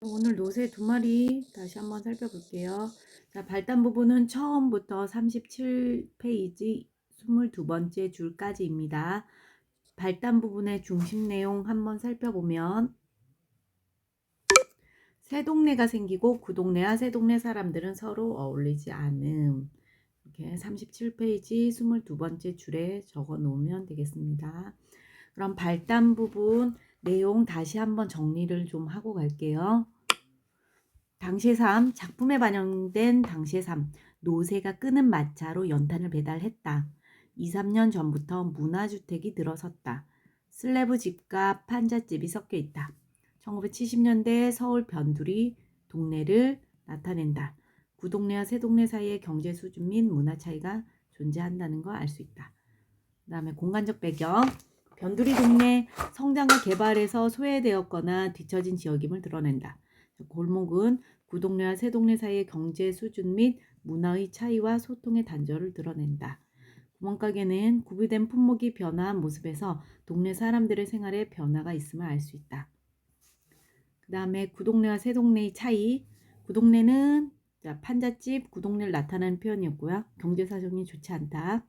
오늘 노새 두 마리 다시 한번 살펴볼게요. 자, 발단 부분은 처음부터 37페이지 22번째 줄까지입니다. 발단 부분의 중심 내용 한번 살펴보면 새 동네가 생기고 그 동네와 새 동네 사람들은 서로 어울리지 않음. 이렇게 37페이지 22번째 줄에 적어 놓으면 되겠습니다. 그럼 발단 부분 내용 다시 한번 정리를 좀 하고 갈게요. 당시의 삶, 작품에 반영된 당시의 삶, 노새가 끄는 마차로 연탄을 배달했다. 2, 3년 전부터 문화주택이 들어섰다. 슬래브 집과 판잣집이 섞여 있다. 1970년대 서울 변두리 동네를 나타낸다. 구동네와 새동네 사이의 경제 수준 및 문화 차이가 존재한다는 걸 알 수 있다. 그 다음에 공간적 배경, 변두리 동네 성장과 개발에서 소외되었거나 뒤처진 지역임을 드러낸다. 골목은 구동네와 새동네 사이의 경제 수준 및 문화의 차이와 소통의 단절을 드러낸다. 구멍가게는 구비된 품목이 변화한 모습에서 동네 사람들의 생활에 변화가 있음을 알 수 있다. 그 다음에 구동네와 새동네의 차이. 구동네는 판잣집, 구동네를 나타내는 표현이었고요. 경제 사정이 좋지 않다.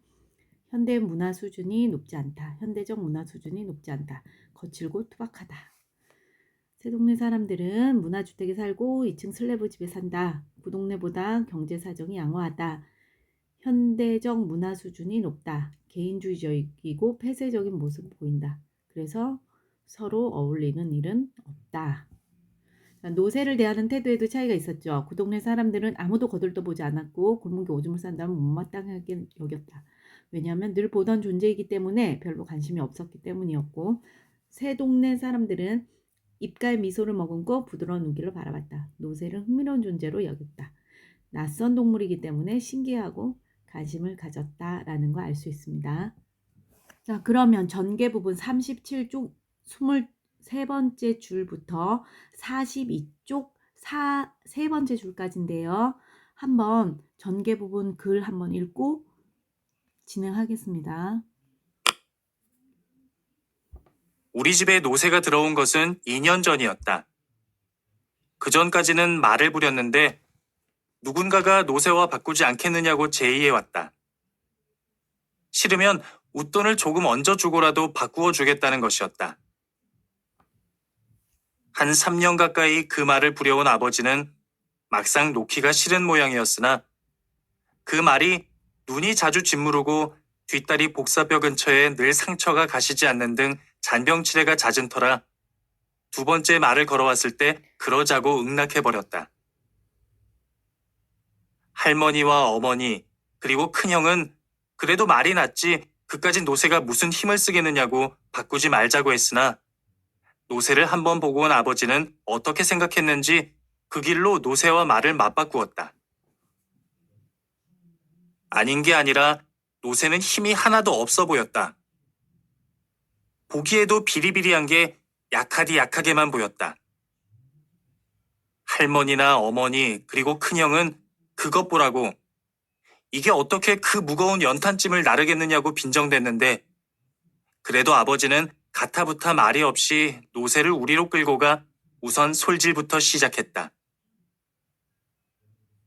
현대 문화 수준이 높지 않다. 현대적 문화 수준이 높지 않다. 거칠고 투박하다. 새동네 사람들은 문화주택에 살고 2층 슬래브 집에 산다. 구동네보다 경제 사정이 양호하다. 현대적 문화 수준이 높다. 개인주의적이고 폐쇄적인 모습을 보인다. 그래서 서로 어울리는 일은 없다. 노새를 대하는 태도에도 차이가 있었죠. 그 동네 사람들은 아무도 거들떠보지 않았고 골목에 오줌을 싼다면 못마땅하게 여겼다. 왜냐하면 늘 보던 존재이기 때문에 별로 관심이 없었기 때문이었고, 새 동네 사람들은 입가에 미소를 머금고 부드러운 눈길로 바라봤다. 노새를 흥미로운 존재로 여겼다. 낯선 동물이기 때문에 신기하고 관심을 가졌다라는 걸 알 수 있습니다. 자, 그러면 전개 부분 37쪽 23번째 줄부터 42쪽 세 번째 줄까지인데요. 한번 전개 부분 글 한번 읽고 진행하겠습니다. 우리 집에 노새가 들어온 것은 2년 전이었다. 그 전까지는 말을 부렸는데 누군가가 노새와 바꾸지 않겠느냐고 제의해왔다. 싫으면 웃돈을 조금 얹어주고라도 바꾸어 주겠다는 것이었다. 한 3년 가까이 그 말을 부려온 아버지는 막상 놓기가 싫은 모양이었으나 그 말이 눈이 자주 짓무르고 뒷다리 복사뼈 근처에 늘 상처가 가시지 않는 등 잔병치레가 잦은 터라 두 번째 말을 걸어왔을 때 그러자고 응낙해버렸다. 할머니와 어머니 그리고 큰형은 그래도 말이 낫지 그까진 노새가 무슨 힘을 쓰겠느냐고 바꾸지 말자고 했으나 노새를 한번 보고 온 아버지는 어떻게 생각했는지 그 길로 노새와 말을 맞바꾸었다. 아닌 게 아니라 노새는 힘이 하나도 없어 보였다. 보기에도 비리비리한 게 약하디 약하게만 보였다. 할머니나 어머니 그리고 큰형은 그것 보라고 이게 어떻게 그 무거운 연탄찜을 나르겠느냐고 빈정댔는데 그래도 아버지는 가타부타 말이 없이 노새를 우리로 끌고 가 우선 솔질부터 시작했다.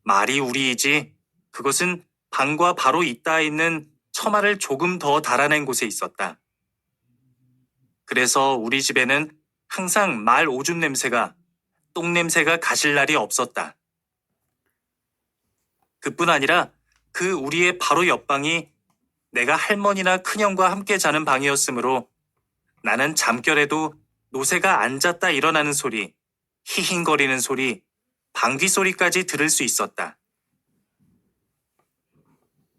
말이 우리이지 그것은 방과 바로 있다 있는 처마를 조금 더 달아낸 곳에 있었다. 그래서 우리 집에는 항상 말 오줌 냄새가 똥 냄새가 가실 날이 없었다. 그뿐 아니라 그 우리의 바로 옆방이 내가 할머니나 큰형과 함께 자는 방이었으므로 나는 잠결에도 노새가 앉았다 일어나는 소리, 히힝거리는 소리, 방귀 소리까지 들을 수 있었다.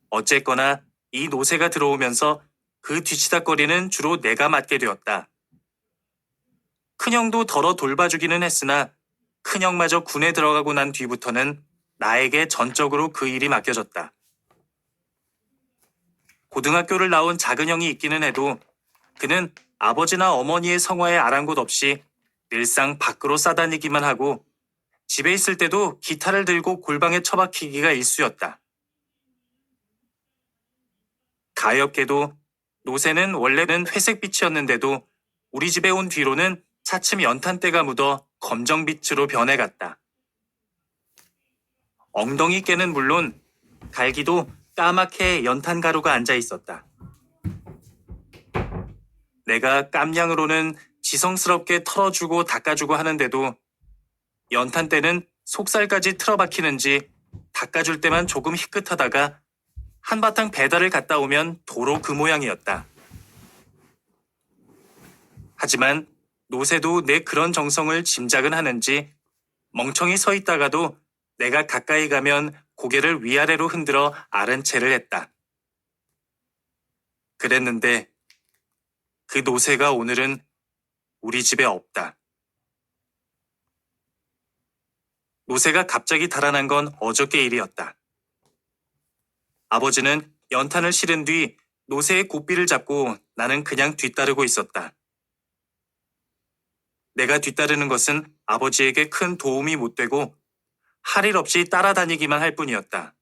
어쨌거나 이 노새가 들어오면서 그 뒤치다거리는 주로 내가 맡게 되었다. 큰형도 덜어 돌봐주기는 했으나 큰형마저 군에 들어가고 난 뒤부터는 나에게 전적으로 그 일이 맡겨졌다. 고등학교를 나온 작은 형이 있기는 해도 그는 아버지나 어머니의 성화에 아랑곳 없이 늘상 밖으로 싸다니기만 하고 집에 있을 때도 기타를 들고 골방에 처박히기가 일쑤였다. 가엾게도 노새는 원래는 회색빛이었는데도 우리 집에 온 뒤로는 차츰 연탄때가 묻어 검정빛으로 변해갔다. 엉덩이께는 물론 갈기도 까맣게 연탄 가루가 앉아 있었다. 내가 깜냥으로는 지성스럽게 털어주고 닦아주고 하는데도 연탄때는 속살까지 틀어박히는지 닦아줄 때만 조금 희끗하다가 한바탕 배달을 갔다 오면 도로 그 모양이었다. 하지만 노새도 내 그런 정성을 짐작은 하는지 멍청이 서 있다가도 내가 가까이 가면 고개를 위아래로 흔들어 아른 체를 했다. 그랬는데 그 노새가 오늘은 우리 집에 없다. 노새가 갑자기 달아난 건 어저께 일이었다. 아버지는 연탄을 실은 뒤 노새의 고삐를 잡고 나는 그냥 뒤따르고 있었다. 내가 뒤따르는 것은 아버지에게 큰 도움이 못 되고 할 일 없이 따라다니기만 할 뿐이었다.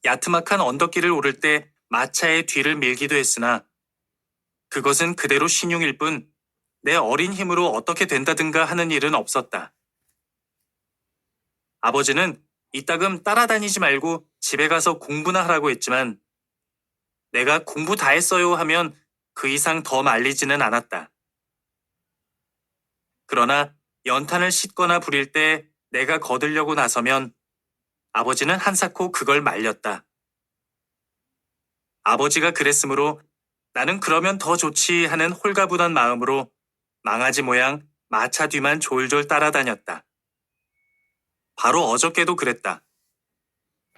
야트막한 언덕길을 오를 때 마차의 뒤를 밀기도 했으나 그것은 그대로 신용일 뿐 내 어린 힘으로 어떻게 된다든가 하는 일은 없었다. 아버지는 이따금 따라다니지 말고 집에 가서 공부나 하라고 했지만 내가 공부 다 했어요 하면 그 이상 더 말리지는 않았다. 그러나 연탄을 씻거나 부릴 때 내가 거들려고 나서면 아버지는 한사코 그걸 말렸다. 아버지가 그랬으므로 나는 그러면 더 좋지 하는 홀가분한 마음으로 망아지 모양 마차 뒤만 졸졸 따라다녔다. 바로 어저께도 그랬다.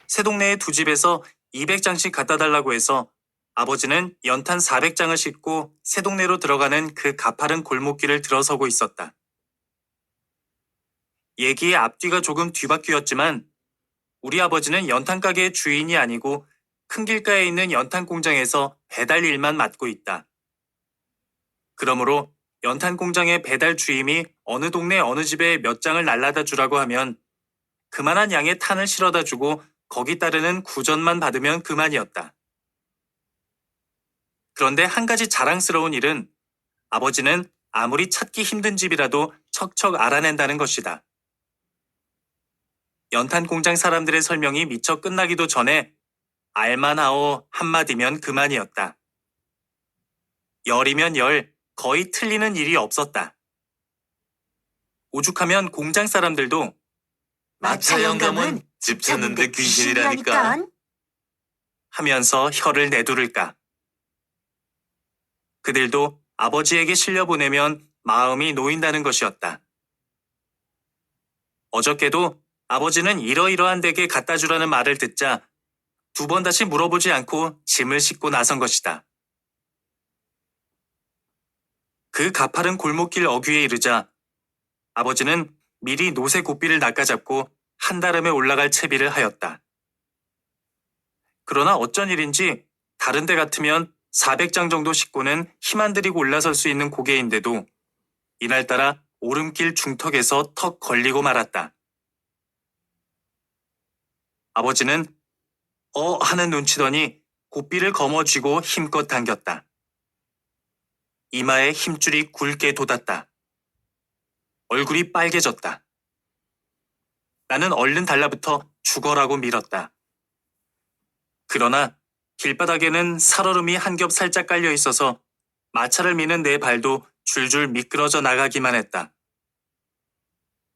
새동네의 두 집에서 200장씩 갖다 달라고 해서 아버지는 연탄 400장을 싣고 새동네로 들어가는 그 가파른 골목길을 들어서고 있었다. 얘기의 앞뒤가 조금 뒤바뀌었지만 우리 아버지는 연탄 가게의 주인이 아니고 큰 길가에 있는 연탄 공장에서 배달 일만 맡고 있다. 그러므로 연탄 공장의 배달 주임이 어느 동네 어느 집에 몇 장을 날라다 주라고 하면 그만한 양의 탄을 실어다 주고 거기 따르는 구전만 받으면 그만이었다. 그런데 한 가지 자랑스러운 일은 아버지는 아무리 찾기 힘든 집이라도 척척 알아낸다는 것이다. 연탄 공장 사람들의 설명이 미처 끝나기도 전에 알만하오 한마디면 그만이었다. 열이면 열, 거의 틀리는 일이 없었다. 오죽하면 공장 사람들도 마차 영감은 집 찾는데 귀신이라니까. 하면서 혀를 내두를까. 그들도 아버지에게 실려보내면 마음이 놓인다는 것이었다. 어저께도 아버지는 이러이러한 댁에 갖다 주라는 말을 듣자 두 번 다시 물어보지 않고 짐을 싣고 나선 것이다. 그 가파른 골목길 어귀에 이르자 아버지는 미리 노새 고삐를 낚아잡고 한다름에 올라갈 채비를 하였다. 그러나 어쩐 일인지 다른 데 같으면 400장 정도 싣고는 힘 안 들이고 올라설 수 있는 고개인데도 이날따라 오름길 중턱에서 턱 걸리고 말았다. 아버지는 하는 눈치더니 고삐를 거머쥐고 힘껏 당겼다. 이마에 힘줄이 굵게 돋았다. 얼굴이 빨개졌다. 나는 얼른 달라붙어 죽어라고 밀었다. 그러나 길바닥에는 살얼음이 한 겹 살짝 깔려 있어서 마차를 미는 내 발도 줄줄 미끄러져 나가기만 했다.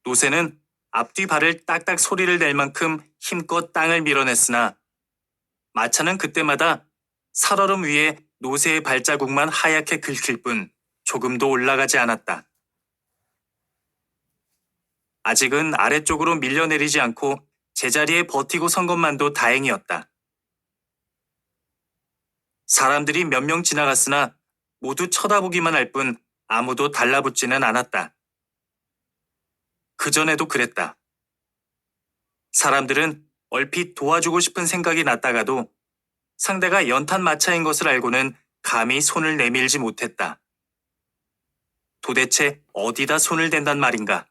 노새는 앞뒤 발을 딱딱 소리를 낼 만큼 힘껏 땅을 밀어냈으나 마차는 그때마다 살얼음 위에 노새의 발자국만 하얗게 긁힐 뿐 조금도 올라가지 않았다. 아직은 아래쪽으로 밀려내리지 않고 제자리에 버티고 선 것만도 다행이었다. 사람들이 몇 명 지나갔으나 모두 쳐다보기만 할 뿐 아무도 달라붙지는 않았다. 그전에도 그랬다. 사람들은 얼핏 도와주고 싶은 생각이 났다가도 상대가 연탄 마차인 것을 알고는 감히 손을 내밀지 못했다. 도대체 어디다 손을 댄단 말인가?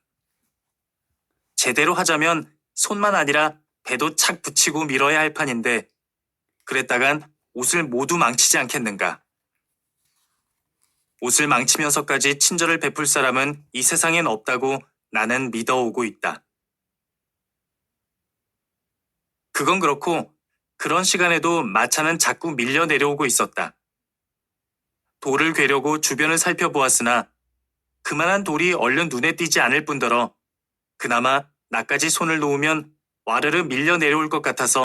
제대로 하자면 손만 아니라 배도 착 붙이고 밀어야 할 판인데 그랬다간 옷을 모두 망치지 않겠는가? 옷을 망치면서까지 친절을 베풀 사람은 이 세상엔 없다고 나는 믿어오고 있다. 그건 그렇고 그런 시간에도 마차는 자꾸 밀려 내려오고 있었다. 돌을 괴려고 주변을 살펴보았으나 그만한 돌이 얼른 눈에 띄지 않을 뿐더러 그나마 나까지 손을 놓으면 와르르 밀려 내려올 것 같아서